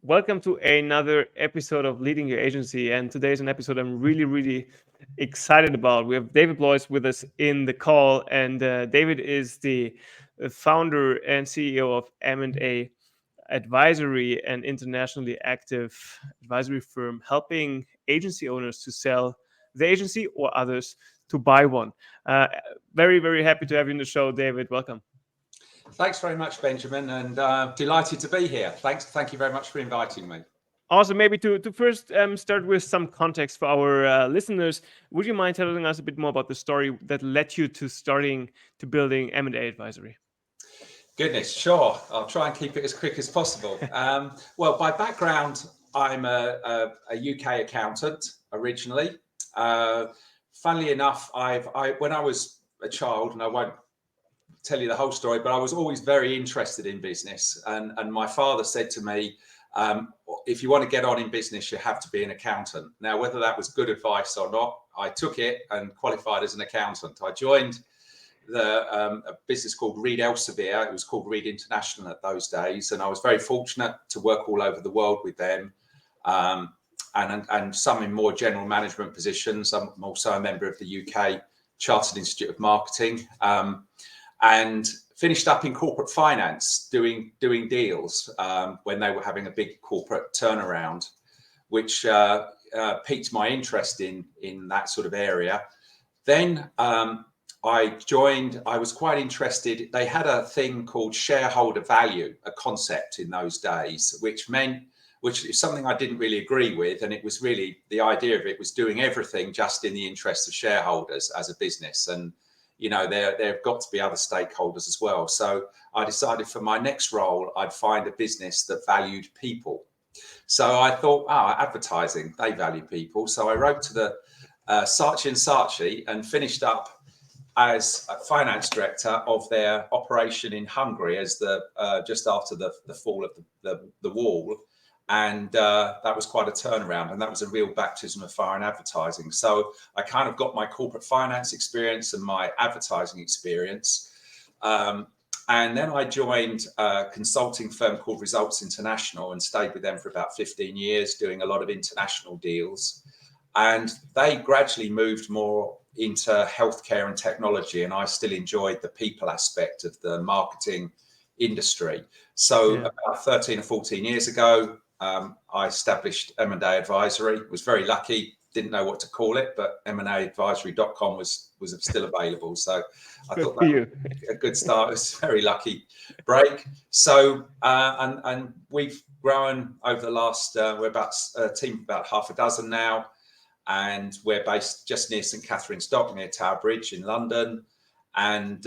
Welcome to another episode of Leading Your Agency. And today is an episode I'm really excited about. We have David Blois with us in the call. And David is the founder and CEO of M&A Advisory, an internationally active advisory firm helping agency owners to sell the agency or others to buy one. Uh, very happy to have you in the show, David. Welcome. Thanks very much, Benjamin, and delighted to be here. Thank you very much for inviting me. Also, maybe to first start with some context for our listeners, would you mind telling us a bit more about the story that led you to building M&A Advisory? Goodness, sure. I'll try and keep it as quick as possible. Well, by background, I'm a UK accountant originally. Funnily enough, when I was a child, and I won't tell you the whole story, but I was always very interested in business. And my father said to me, if you want to get on in business, you have to be an accountant. Now, whether that was good advice or not, I took it and qualified as an accountant. I joined a business called Reed Elsevier. It was called Reed International at those days. And I was very fortunate to work all over the world with them. And some in more general management positions. I'm also a member of the UK Chartered Institute of Marketing. And finished up in corporate finance, doing deals when they were having a big corporate turnaround, which piqued my interest in that sort of area. Then I was quite interested. They had a thing called shareholder value, a concept in those days, which is something I didn't really agree with. And it was really, the idea of it was doing everything just in the interest of shareholders as a business. And there have got to be other stakeholders as well. So I decided for my next role, I'd find a business that valued people. So I thought, advertising, they value people. So I wrote to the Saatchi & Saatchi and finished up as a finance director of their operation in Hungary as just after the fall of the wall. And that was quite a turnaround, and that was a real baptism of fire in advertising. So I kind of got my corporate finance experience and my advertising experience. And then I joined a consulting firm called Results International and stayed with them for about 15 years, doing a lot of international deals. And they gradually moved more into healthcare and technology, and I still enjoyed the people aspect of the marketing industry. So about 13 or 14 years ago, I established M&A Advisory. Was very lucky, didn't know what to call it, but M&AAdvisory.com was still available. So I thought that was a good start. It was a very lucky break. So and we've grown over the last. We're about a team of about half a dozen now, and we're based just near St Catherine's Dock, near Tower Bridge in London, and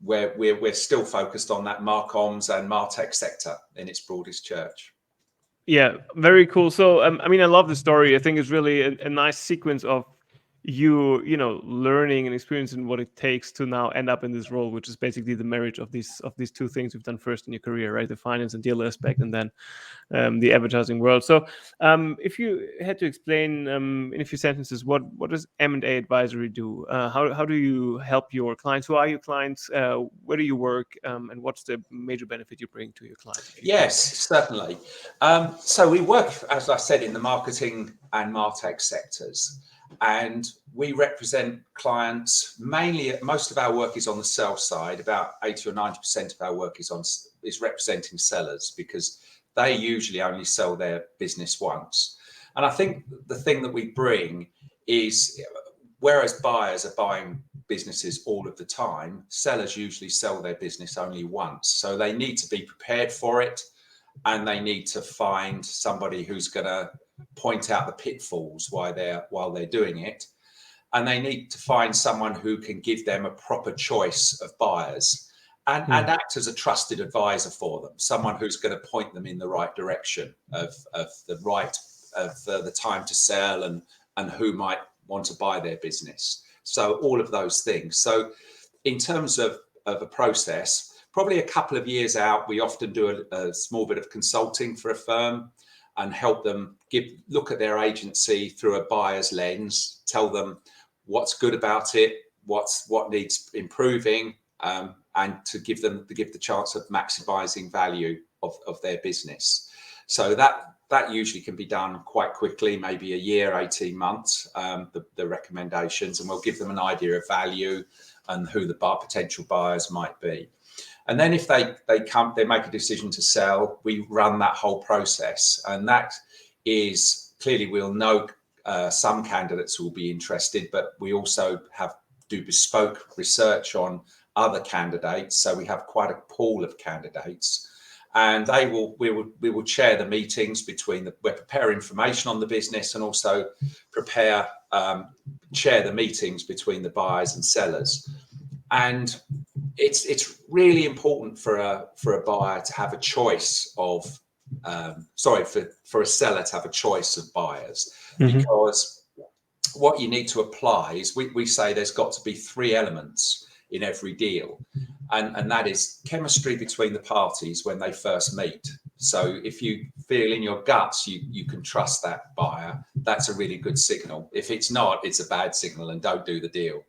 we're still focused on that Marcoms and Martech sector in its broadest church. Yeah, very cool. So, I love the story. I think it's really a nice sequence of you learning and experiencing what it takes to now end up in this role, which is basically the marriage of these two things you've done first in your career, right? The finance and deal aspect, and then the advertising world. So, if you had to explain in a few sentences, what does M&A Advisory do? How do you help your clients? Who are your clients? Where do you work? And what's the major benefit you bring to your clients? Yes, certainly. So we work, as I said, in the marketing and MarTech sectors. And we represent clients mainly. Most of our work is on the sell side. About 80 or 90% of our work is representing sellers, because they usually only sell their business once. And I think the thing that we bring is, whereas buyers are buying businesses all of the time, sellers usually sell their business only once. So they need to be prepared for it, and they need to find somebody who's going to point out the pitfalls while they're doing it, and they need to find someone who can give them a proper choice of buyers and act as a trusted advisor for them, someone who's going to point them in the right direction of the time to sell and who might want to buy their business. So all of those things. So in terms of a process, probably a couple of years out, we often do a small bit of consulting for a firm and help them look at their agency through a buyer's lens, tell them what's good about it, what needs improving, and to give the chance of maximizing value of their business. So that usually can be done quite quickly, maybe a year, 18 months, the recommendations, and we'll give them an idea of value and who the potential buyers might be. And then if they make a decision to sell, we run that whole process. And that is clearly, we'll know some candidates will be interested, but we also do bespoke research on other candidates. So we have quite a pool of candidates. And we will chair the meetings we're prepare information on the business and also chair the meetings between the buyers and sellers. And it's really important for a buyer to have a choice of for a seller to have a choice of buyers, because what you need to apply is we say there's got to be 3 elements in every deal, and that is chemistry between the parties when they first meet. So if you feel in your guts you can trust that buyer, that's a really good signal. If it's not, it's a bad signal and don't do the deal.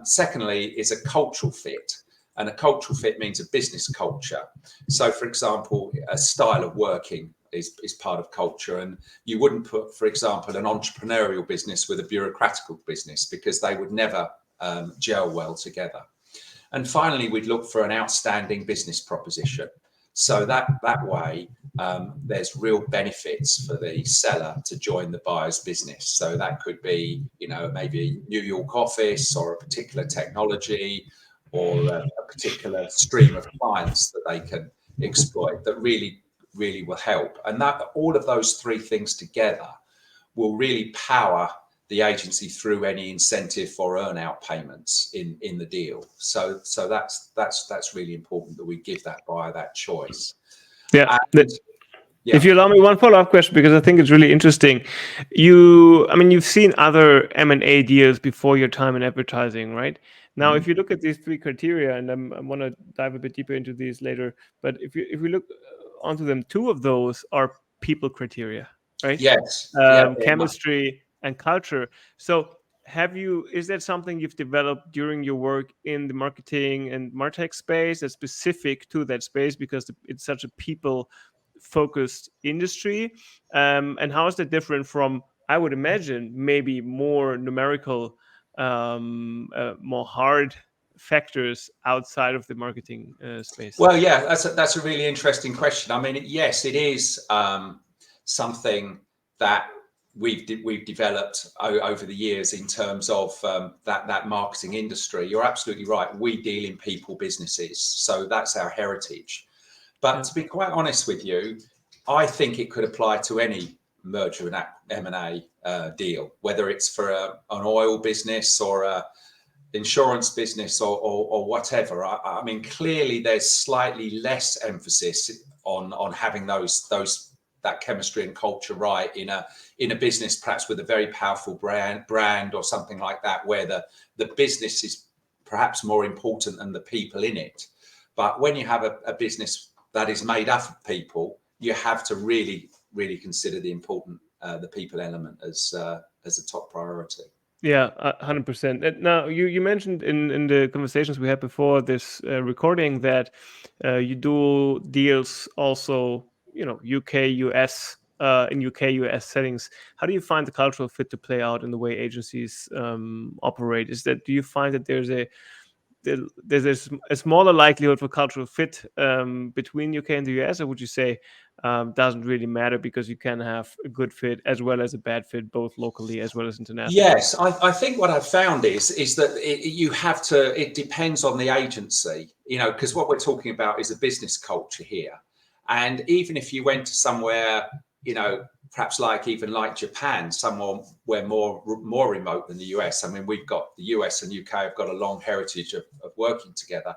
Secondly is a cultural fit, and a cultural fit means a business culture. So for example, a style of working is part of culture, and you wouldn't put, for example, an entrepreneurial business with a bureaucratical business, because they would never gel well together. And finally, we'd look for an outstanding business proposition. So that way, there's real benefits for the seller to join the buyer's business. So that could be, maybe a New York office, or a particular technology, or a particular stream of clients that they can exploit that really, really will help. And that all of those 3 things together will really power the agency through any incentive or earn-out payments in the deal. So that's really important, that we give that buyer that choice. Yeah. And, if you allow me one follow-up question, because I think it's really interesting. You've seen other M&A deals before your time in advertising, right? Now, if you look at these 3 criteria, and I want to dive a bit deeper into these later, but if we look onto them, 2 of those are people criteria, right? Yes. Chemistry and culture. So is that something you've developed during your work in the marketing and martech space that's specific to that space, because it's such a people focused industry? And how is that different from, I would imagine, maybe more numerical, more hard factors outside of the marketing space? Well, yeah, that's a really interesting question. I mean, yes, it is something that we've developed over the years in terms of that marketing industry. You're absolutely right. We deal in people businesses, so that's our heritage. But to be quite honest with you, I think it could apply to any merger and M&A deal, whether it's for an oil business or a insurance business or whatever. I mean, clearly there's slightly less emphasis on having that chemistry and culture right in a business, perhaps with a very powerful brand or something like that, where the business is perhaps more important than the people in it. But when you have a business that is made up of people, you have to really, really consider the people element as a top priority. Yeah, 100%. Now, you mentioned in the conversations we had before this recording that you do deals also, UK, US, in UK, US settings. How do you find the cultural fit to play out in the way agencies operate? Do you find that there's a smaller likelihood for cultural fit between UK and the US, or would you say doesn't really matter, because you can have a good fit as well as a bad fit, both locally as well as internationally? Yes, I think what I've found is that it depends on the agency, because what we're talking about is a business culture here. And even if you went to somewhere, perhaps like Japan, somewhere more remote than the US. I mean, we've got the US and UK have got a long heritage of working together.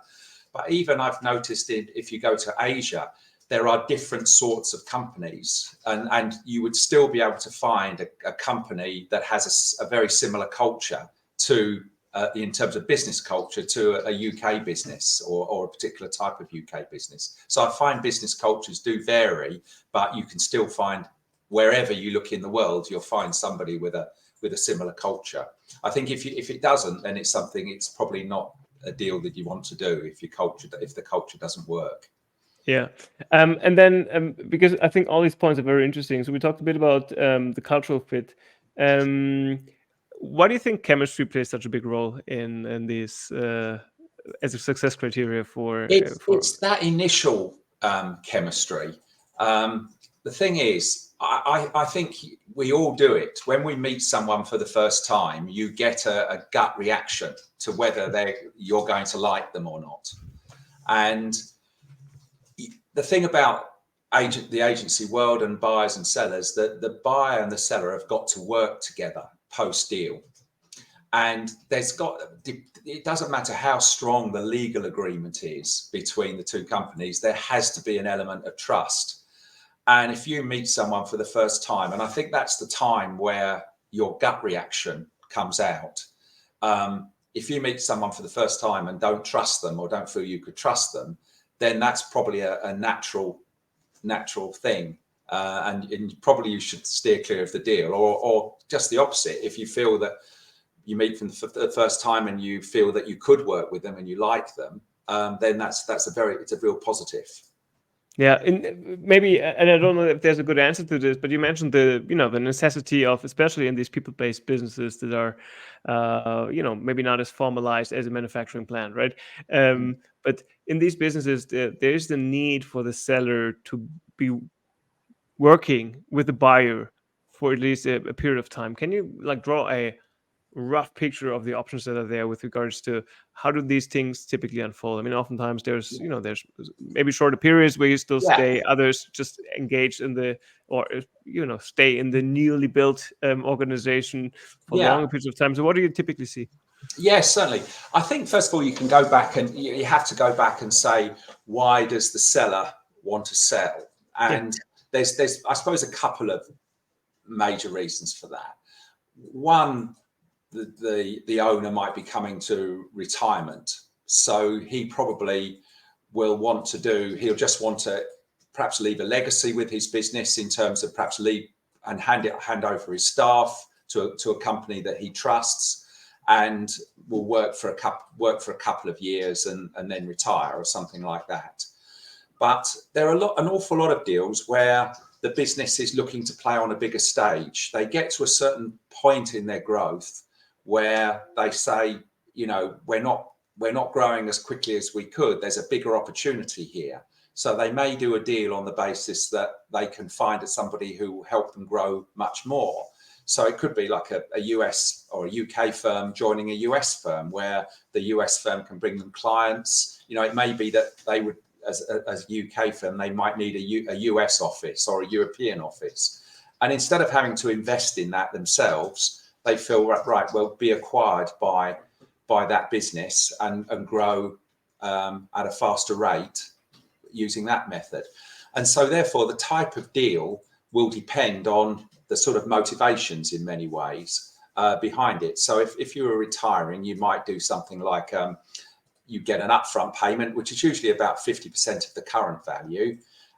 But even I've noticed if you go to Asia, there are different sorts of companies, and you would still be able to find a company that has a very similar culture to, in terms of business culture, to a UK business or a particular type of UK business. So I find business cultures do vary, but you can still find, wherever you look in the world, you'll find somebody with a similar culture. I think if it doesn't, then it's probably not a deal that you want to do if the culture doesn't work. Yeah. And then because I think all these points are very interesting. So we talked a bit about the cultural fit. Why do you think chemistry plays such a big role in these as a success criteria for It's that initial chemistry. The thing is, I think we all do it. When we meet someone for the first time, you get a gut reaction to whether you're going to like them or not. And the thing about the agency world and buyers and sellers, that the buyer and the seller have got to work together post deal. And it doesn't matter how strong the legal agreement is between the two companies, there has to be an element of trust. And if you meet someone for the first time, and I think that's the time where your gut reaction comes out. If you meet someone for the first time and don't trust them or don't feel you could trust them, then that's probably a natural thing. And probably you should steer clear of the deal, or just the opposite. If you feel that you meet them for the first time and you feel that you could work with them and you like them, then it's a real positive. Yeah, and maybe, and I don't know if there's a good answer to this, but you mentioned the necessity of, especially in these people-based businesses that are, maybe not as formalized as a manufacturing plant, right? But in these businesses, there is the need for the seller to be working with the buyer for at least a period of time. Can you draw a rough picture of the options that are there with regards to how do these things typically unfold? I mean, oftentimes there's maybe shorter periods where you still stay, others just engage in stay in the newly built organization for longer periods of time. So what do you typically see? Yes, certainly. I think first of all, you can go back and you have to go back and say, why does the seller want to sell? And there's I suppose a couple of major reasons for that. One, the owner might be coming to retirement, so he probably he'll just want to perhaps leave a legacy with his business in terms of perhaps leave and hand over his staff to a company that he trusts, and will work for a couple of years and then retire or something like that. But there are an awful lot of deals where the business is looking to play on a bigger stage. They get to a certain point in their growth where they say, we're not growing as quickly as we could. There's a bigger opportunity here. So they may do a deal on the basis that they can find somebody who will help them grow much more. So it could be like a US or a UK firm joining a US firm, where the US firm can bring them clients. It may be that they would, as a UK firm, they might need a US office or a European office. And instead of having to invest in that themselves, they feel, right, well, be acquired by that business and grow at a faster rate using that method. And so therefore the type of deal will depend on the sort of motivations in many ways behind it. So if you were retiring, you might do something like you get an upfront payment, which is usually about 50% of the current value.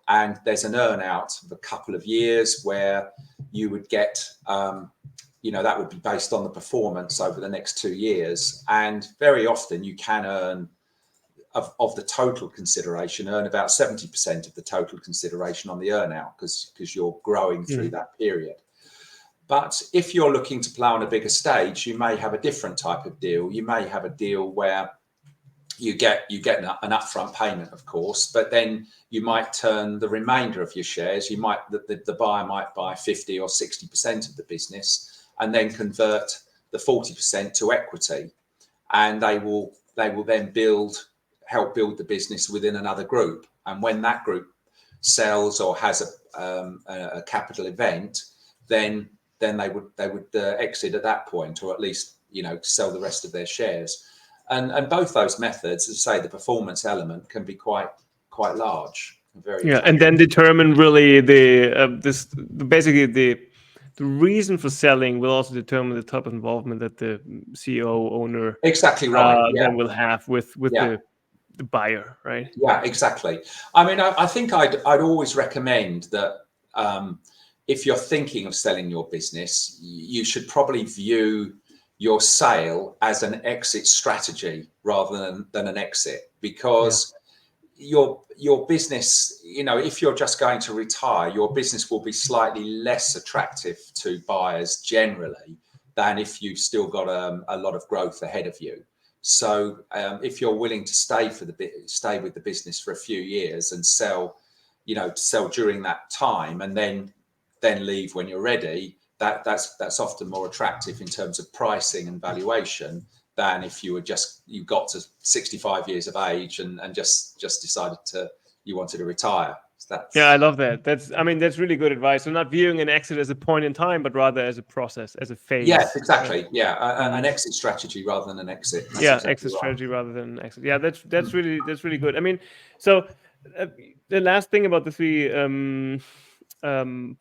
And there's an earn out of a couple of years where you would get, that would be based on the performance over the next 2 years. And very often you can earn, of the total consideration, earn about 70% of the total consideration on the earn out because you're growing through that period. But if you're looking to play on a bigger stage, you may have a different type of deal. You may have a deal where you get an upfront payment, of course, but then you might turn the remainder of your shares. The buyer might buy 50 or 60% of the business and then convert the 40% to equity, and they will then help build the business within another group. And when that group sells or has a capital event, then they would exit at that point, or at least sell the rest of their shares. And both those methods, as I say, the performance element can be quite large. And then determine really basically the reason for selling will also determine the type of involvement that the CEO owner exactly right then will have with the buyer, right? Yeah, exactly. I mean, I think I'd always recommend that if you're thinking of selling your business, you should probably view your sale as an exit strategy rather than an exit, because your business, if you're just going to retire, your business will be slightly less attractive to buyers generally than if you've still got a lot of growth ahead of you. So if you're willing to stay with the business for a few years and sell during that time, and then leave when you're ready, that's often more attractive in terms of pricing and valuation than if you got to 65 years of age and just decided you wanted to retire. So yeah, I love that. That's really good advice. So not viewing an exit as a point in time, but rather as a process, as a phase. Yes, exactly. An exit strategy rather than an exit. That's exactly exit right. strategy rather than an exit. Yeah, that's really good. I mean, so the last thing about the three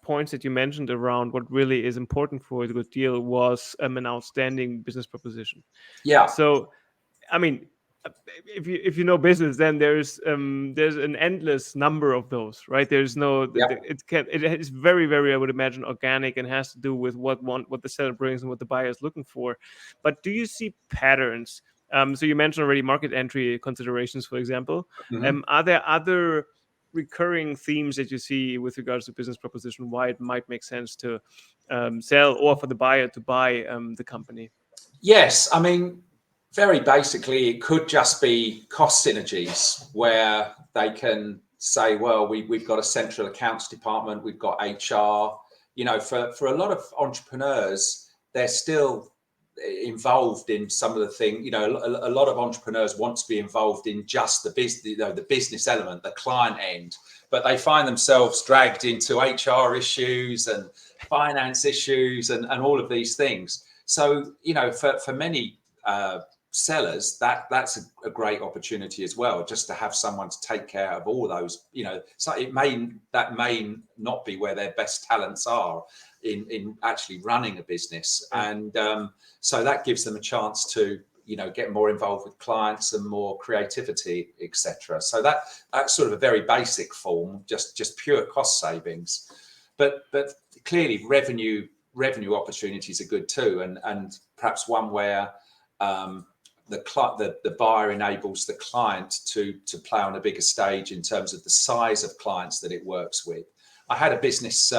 points that you mentioned around what really is important for a good deal was an outstanding business proposition. Yeah. So, I mean, if you know business, then there's an endless number of those, right? There's no it is very, very, I would imagine, organic, and has to do with what the seller brings and what the buyer is looking for. But do you see patterns? So you mentioned already market entry considerations, for example. Are there other recurring themes that you see with regards to business proposition, why it might make sense to sell, or for the buyer to buy the company? Yes, I mean, very basically, it could just be cost synergies where they can say, well, we've got a central accounts department, we've got HR. For a lot of entrepreneurs, they're still involved in some of the things. A lot of entrepreneurs want to be involved in just the business, the business element, the client end, but they find themselves dragged into HR issues and finance issues and all of these things. So, for many sellers, that's a great opportunity as well, just to have someone to take care of all those. So that may not be where their best talents are in actually running a business, and so that gives them a chance to get more involved with clients and more creativity, etc. So that's sort of a very basic form, just pure cost savings, but clearly revenue opportunities are good too, and perhaps one where the buyer enables the client to play on a bigger stage in terms of the size of clients that it works with. I had a business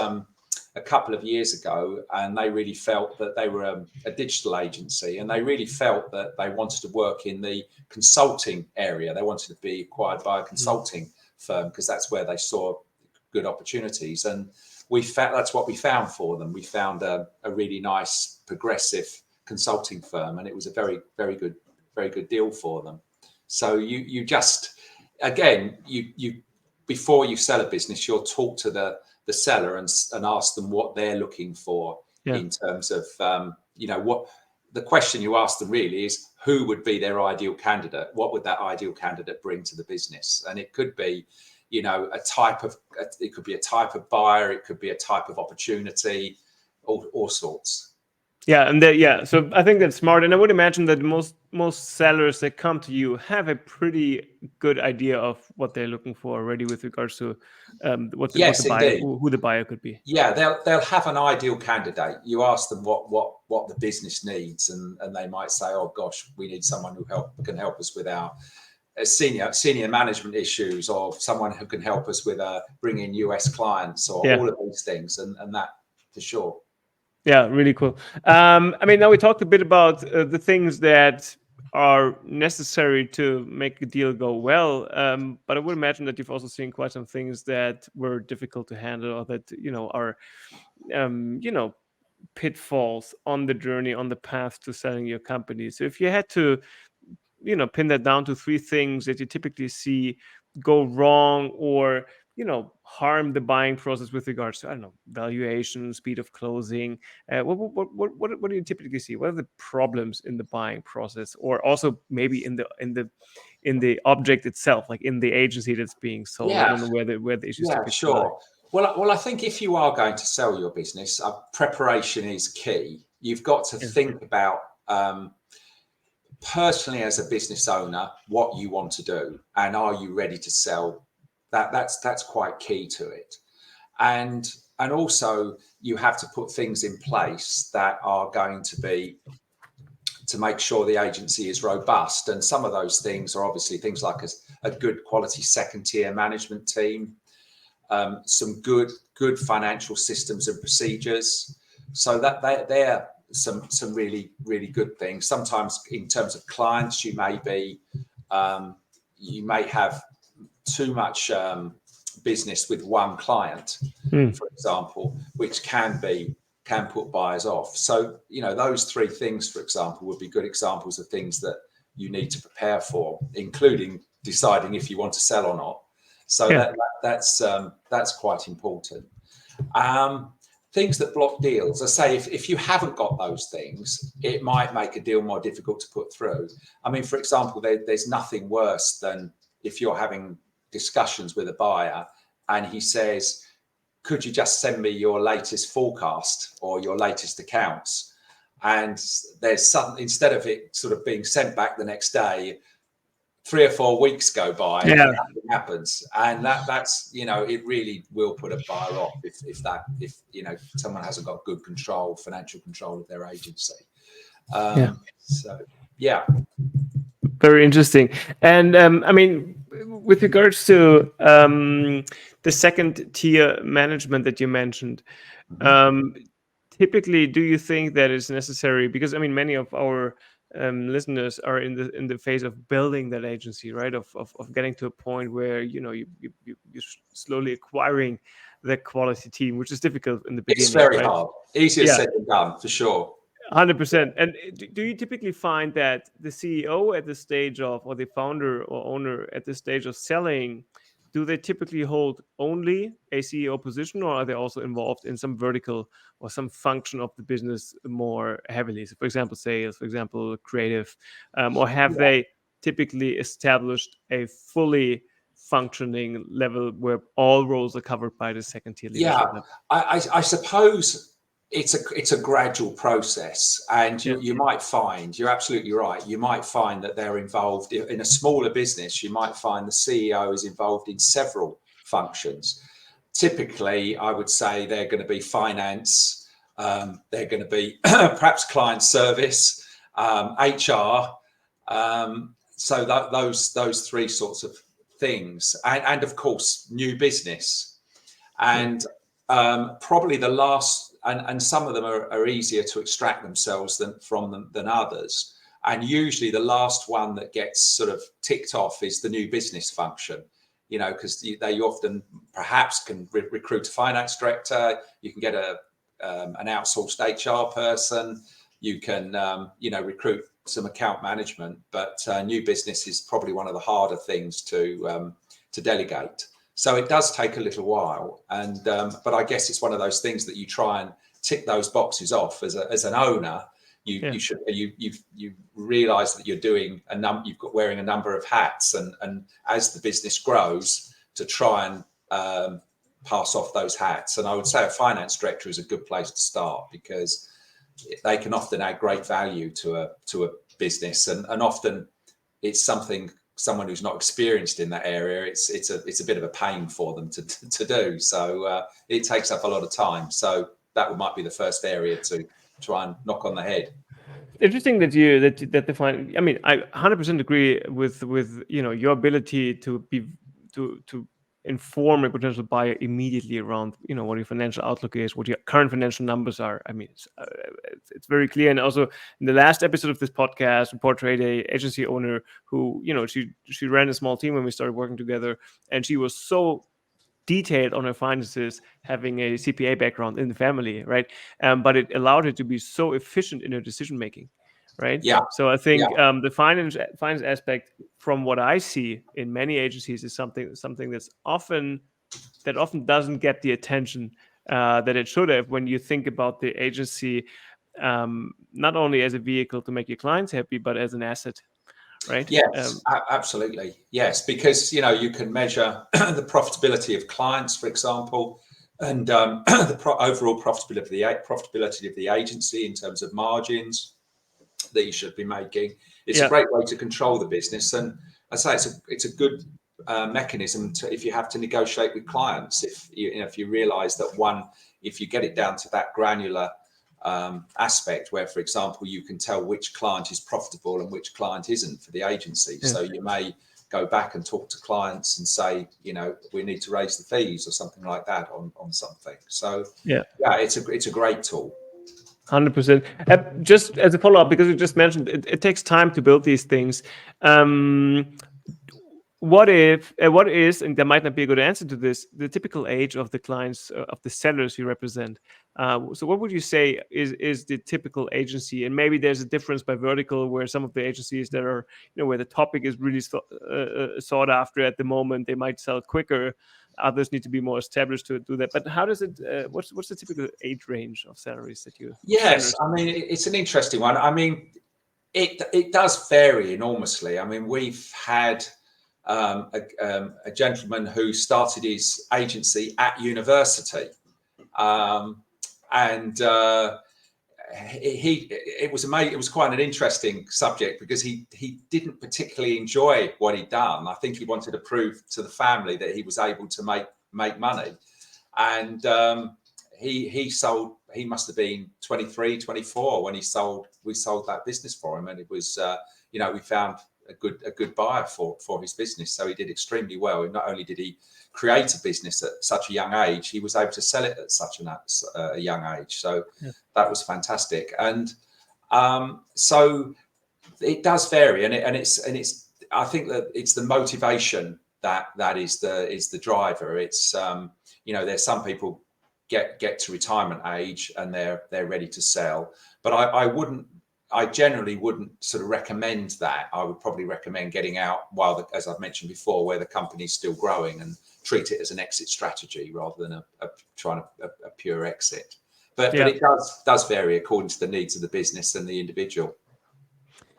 a couple of years ago, and they really felt that they were a digital agency, and they really felt that they wanted to work in the consulting area. They wanted to be acquired by a consulting firm because that's where they saw good opportunities, and that's what we found for them. We found a really nice progressive consulting firm, and it was a very, very good deal for them. So you just, again, you before you sell a business, you'll talk to the seller and ask them what they're looking for in terms of what the question you ask them really is, who would be their ideal candidate? What would that ideal candidate bring to the business? And it could be it could be a type of buyer, it could be a type of opportunity, all sorts. Yeah, and so I think that's smart, and I would imagine that most sellers that come to you have a pretty good idea of what they're looking for already with regards to who the buyer could be. Yeah, they'll have an ideal candidate. You ask them what the business needs, and they might say, "Oh gosh, we need someone who can help us with our senior management issues, or someone who can help us with bringing US clients, or all of these things," and that for sure. Yeah, really cool. I mean, now we talked a bit about the things that are necessary to make a deal go well, but I would imagine that you've also seen quite some things that were difficult to handle, or that are pitfalls on the journey, on the path to selling your company. So if you had to pin that down to three things that you typically see go wrong, or harm the buying process with regards to, I don't know, valuation, speed of closing, what do you typically see? What are the problems in the buying process, or also maybe in the object itself, like in the agency that's being sold? I don't know where the issues typically sure lie. Well, I think if you are going to sell your business, preparation is key. You've got to think about personally, as a business owner, what you want to do, and are you ready to sell? That's quite key to it. And also you have to put things in place that are going to be to make sure the agency is robust. And some of those things are obviously things like a good quality second tier management team, some good financial systems and procedures. So that they're some really, really good things. Sometimes in terms of clients, you may have too much business with one client, for example, which can put buyers off. So, those three things, for example, would be good examples of things that you need to prepare for, including deciding if you want to sell or not. So that's quite important. Things that block deals. I say if you haven't got those things, it might make a deal more difficult to put through. I mean, for example, there's nothing worse than if you're having discussions with a buyer and he says, could you just send me your latest forecast or your latest accounts? And there's something, instead of it sort of being sent back the next day, 3 or 4 weeks go by and nothing happens. And that's, it really will put a buyer off if someone hasn't got good financial control of their agency. So, yeah. Very interesting. And I mean, with regards to the second tier management that you mentioned, typically, do you think that is necessary? Because I mean, many of our listeners are in the phase of building that agency, right? Of getting to a point where you're slowly acquiring the quality team, which is difficult in the beginning. It's very hard. Easier said than done, for sure. 100%. And do you typically find that the CEO at the stage of, or the founder or owner at the stage of selling, do they typically hold only a CEO position, or are they also involved in some vertical or some function of the business more heavily? So, for example, sales, for example, creative, or have they typically established a fully functioning level where all roles are covered by the second tier leadership level? I suppose it's a gradual process, and you might find, you're absolutely right, you might find that they're involved in a smaller business. You might find the CEO is involved in several functions. Typically, I would say they're going to be finance, they're going to be perhaps client service, HR, so those three sorts of things, and of course new business, and probably the last. And some of them are easier to extract themselves from them than others. And usually the last one that gets sort of ticked off is the new business function, because they often perhaps can recruit a finance director. You can get an outsourced HR person. You can, recruit some account management. But new business is probably one of the harder things to delegate. So it does take a little while, but I guess it's one of those things that you try and tick those boxes off as an owner. You realise that you're doing wearing a number of hats, and as the business grows, to try and pass off those hats. And I would say a finance director is a good place to start, because they can often add great value to a business, and often it's someone who's not experienced in that area, it's a bit of a pain for them to do. So it takes up a lot of time. So that might be the first area to try and knock on the head. Interesting that that define. I mean, I 100% agree with your ability to inform a potential buyer immediately around what your financial outlook is, what your current financial numbers are. I mean, it's very clear. And also in the last episode of this podcast, we portrayed a agency owner who she ran a small team when we started working together, and she was so detailed on her finances, having a CPA background in the family, right? But it allowed her to be so efficient in her decision making, right? Yeah. So I think the finance aspect, from what I see in many agencies, is something that often doesn't get the attention that it should have when you think about the agency, not only as a vehicle to make your clients happy, but as an asset. Right? Yes, absolutely. Yes, because you can measure the profitability of clients, for example, and the overall profitability of the agency in terms of margins that you should be making. It's a great way to control the business, and I say it's a good mechanism if you have to negotiate with clients. If you realise that if you get it down to that granular aspect where, for example, you can tell which client is profitable and which client isn't for the agency. So you may go back and talk to clients and say, we need to raise the fees or something like that on something. So it's a great tool. 100%. Just as a follow-up, because you just mentioned it takes time to build these things. What is, and there might not be a good answer to this, the typical age of the clients, of the sellers you represent? So what would you say is the typical agency? And maybe there's a difference by vertical, where some of the agencies that are, where the topic is really sought after at the moment, they might sell quicker. Others need to be more established to do that. But how does it, what's the typical age range of salaries that you? Yes, I mean, it's an interesting one. I mean, it does vary enormously. I mean, we've had a gentleman who started his agency at university, and it was amazing. It was quite an interesting subject because he didn't particularly enjoy what he'd done. I think he wanted to prove to the family that he was able to make money, and he sold. He must have been 23, 24 when we sold that business for him, and it was we found a good buyer for his business. So he did extremely well. And not only did he create a business at such a young age, he was able to sell it at such a young age. So that was fantastic. And so it does vary, and it's I think that it's the motivation that is the driver. It's there's some people get to retirement age and they're ready to sell, but I generally wouldn't sort of recommend that. I would probably recommend getting out while, as I've mentioned before, where the company's still growing, and treat it as an exit strategy rather than a pure exit. But it does vary according to the needs of the business and the individual.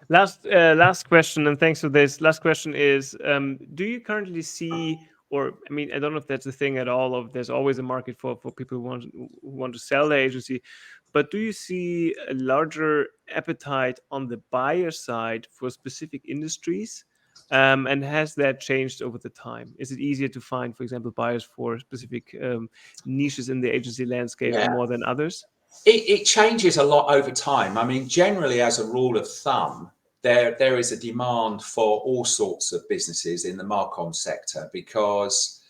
Last question, and thanks for this. Last question is, do you currently see, or I mean, I don't know if that's a thing at all, of there's always a market for people who want to sell the agency, but do you see a larger appetite on the buyer side for specific industries? And has that changed over the time? Is it easier to find, for example, buyers for specific niches in the agency landscape more than others? It changes a lot over time. I mean, generally, as a rule of thumb, there is a demand for all sorts of businesses in the Marcom sector, because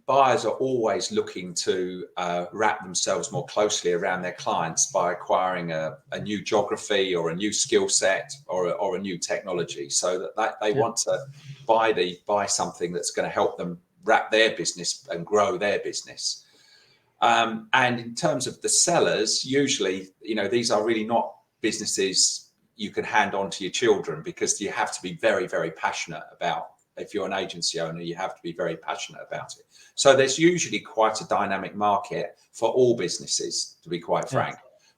buyers are always looking to wrap themselves more closely around their clients by acquiring a new geography or a new skill set or a new technology, so that they want to buy something that's going to help them wrap their business and grow their business. And in terms of the sellers, usually, these are really not businesses you can hand on to your children, because you have to be very, very passionate about. If you're an agency owner, you have to be very passionate about it. So there's usually quite a dynamic market for all businesses, to be quite frank.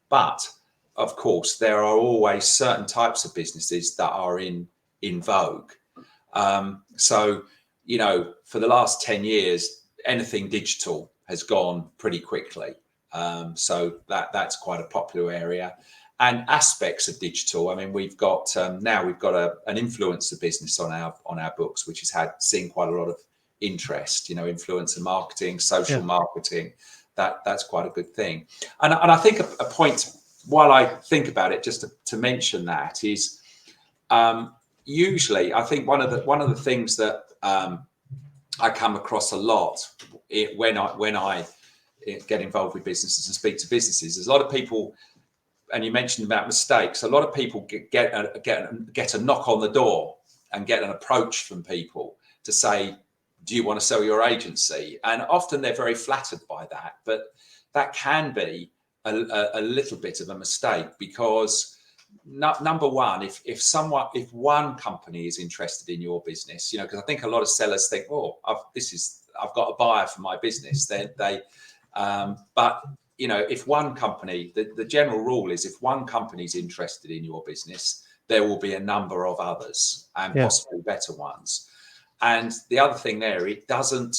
But of course, there are always certain types of businesses that are in vogue. So, for the last 10 years, anything digital has gone pretty quickly. So that's quite a popular area. And aspects of digital. I mean, we've got an influencer business on our books, which has seen quite a lot of interest. Influencer marketing, social marketing. That's quite a good thing. And I think a point, while I think about it, just to mention that is, usually I think one of the things that I come across a lot when I get involved with businesses and speak to businesses is a lot of people. And you mentioned about mistakes. A lot of people get a knock on the door and get an approach from people to say, do you want to sell your agency? And often they're very flattered by that, but that can be a little bit of a mistake, because number one, if one company is interested in your business, because I think a lot of sellers think, oh, I've got a buyer for my business. But if one company, the general rule is, if one company is interested in your business, there will be a number of others, and possibly better ones. And the other thing there, it doesn't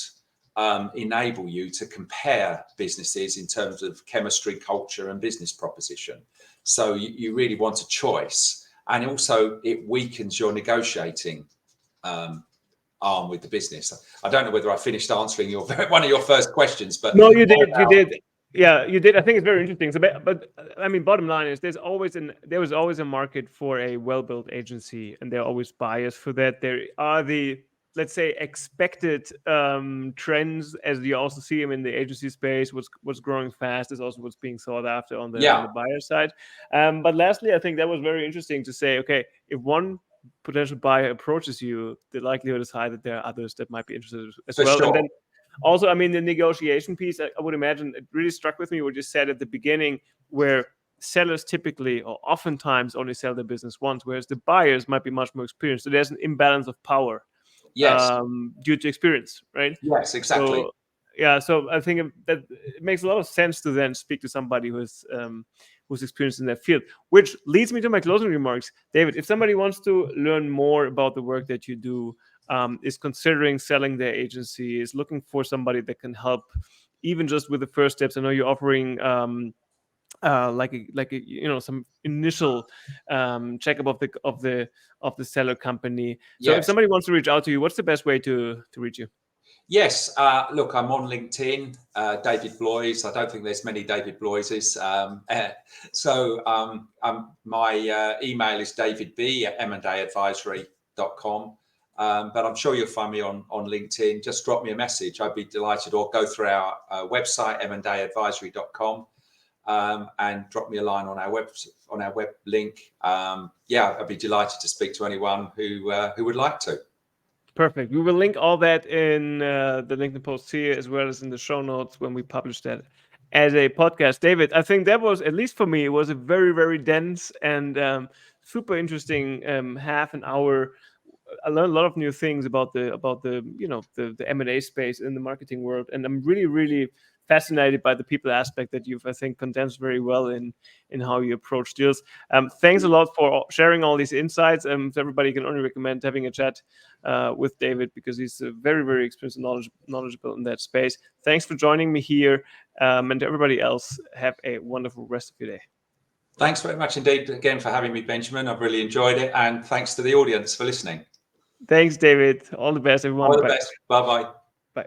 enable you to compare businesses in terms of chemistry, culture, and business proposition. So you really want a choice. And also it weakens your negotiating arm with the business. I don't know whether I finished answering one of your first questions, but no, you did. Yeah, you did. I think it's very interesting. So, but I mean, bottom line is there was always a market for a well-built agency, and there are always buyers for that. There are the, let's say, expected trends, as you also see them in the agency space. What's growing fast is also what's being sought after on Yeah, the buyer side. But lastly, I think that was very interesting to say. Okay, if one potential buyer approaches you, the likelihood is high that there are others that might be interested as for well. And sure. then also, I mean, the negotiation piece, I would imagine it really struck with me what you said at the beginning, where sellers typically or oftentimes only sell their business once, whereas the buyers might be much more experienced. So there's an imbalance of power Yes, due to experience, right? yes, exactly. So yeah, so I think that it makes a lot of sense to then speak to somebody who's experienced in that field. Which leads me to my closing remarks, David. If somebody wants to learn more about the work that you do, is considering selling their agency, is looking for somebody that can help, even just with the first steps. I know you're offering like a some initial checkup of the seller company. So if Yes. somebody wants to reach out to you, what's the best way to reach you? Yes, look, I'm on LinkedIn, David Blois. I don't think there's many David Bloises. My email is davidb@m&aadvisory.com. But I'm sure you'll find me on LinkedIn. Just drop me a message. I'd be delighted, or go through our website, m&aadvisory.com, and drop me a line on our web link. I'd be delighted to speak to anyone who would like to. Perfect. We will link all that in the LinkedIn posts here, as well as in the show notes when we publish that as a podcast. David, I think that was, at least for me, it was a very, very dense and super interesting half an hour. I learned a lot of new things about the the M&A space in the marketing world, and I'm really, really fascinated by the people aspect that you've, I think, condensed very well in how you approach deals. Thanks a lot for sharing all these insights. So everybody can only recommend having a chat with David, because he's very, very experienced and knowledgeable in that space. Thanks for joining me here, and to everybody else, have a wonderful rest of your day. Thanks very much indeed again for having me, Benjamin. I've really enjoyed it, and thanks to the audience for listening. Thanks, David. All the best, everyone. All the Bye. best. Bye-bye. Bye.